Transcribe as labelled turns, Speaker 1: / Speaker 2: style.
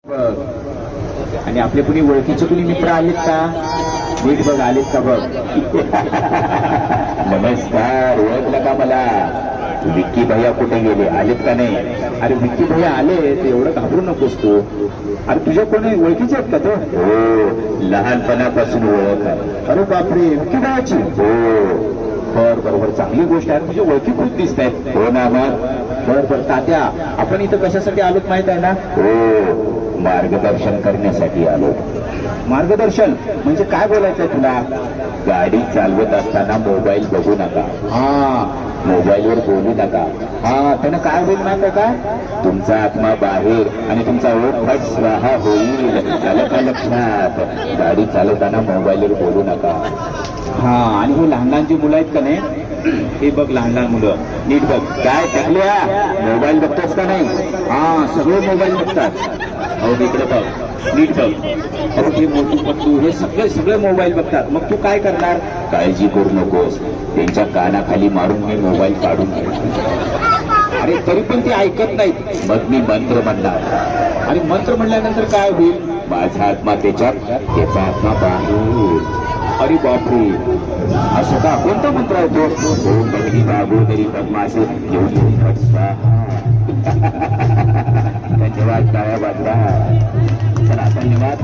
Speaker 1: आणि आपले कुणी ओळखीचे कुणी मित्र आलेत का? नीट बघ, आलेत का बघ. नमस्कार, ओळखलं का मला? विक्की भैया कुठे गेले? आलेत का नाही? अरे विक्की भैया आले, एवढं घाबरू नकोस तू. अरे तुझ्या कोणी ओळखीचे आहेत का तो? हो, लहानपणापासून ओळख आहे. अरे बापरे, विक्की भैयाची? हो. बरोबर, चांगली गोष्ट आहे. तुझ्या ओळखी खूप दिसत आहेत. हो ना मग. बरं तात्या, आपण इथं कशासाठी आलोत माहित आहे ना? हो, मार्गदर्शन करण्यासाठी आलो. मार्गदर्शन म्हणजे काय बोलायचंय तुला? गाडी चालवत असताना मोबाईल बघू नका. हा, मोबाईलवर बोलू नका. हा, त्यानं काय होईल माहिती का? तुमचा आत्मा बाहेर आणि तुमचा ओठ फट स्वाहा होईल. आलं का लक्षात? गाडी चालवताना मोबाईलवर बोलू नका. हा, आणि हे लहान लहान जी मुलं आहेत का नाही, हे बघ, लहान लहान मुलं नीट बघ. काय टाकल्या? मोबाईल बघतोस का नाही? हा, सगळे मोबाईल बघतात. हो, इकडे बघ, नीट बघ. अहो, हे मोठू पट्टू हे सगळे मोबाईल बघतात. मग तू काय करणार? काळजी करू नकोस, त्यांच्या कानाखाली मारून मी मोबाईल काढून घेतो. अरे तरी पण ते ऐकत नाहीत. मग मी मंत्र म्हणणार. आणि मंत्र म्हणल्यानंतर काय होईल? माझा आत्मा त्याच्यात, त्याचा आत्मा बाहेर. अरे बापरे, असं का? कोणता मंत्र आहे तो? ओम भगनी बाबू तरी पद्मासे येऊन फट स्वाहा. धन्यवाद, टाळ्या वाजवा. चला, धन्यवाद.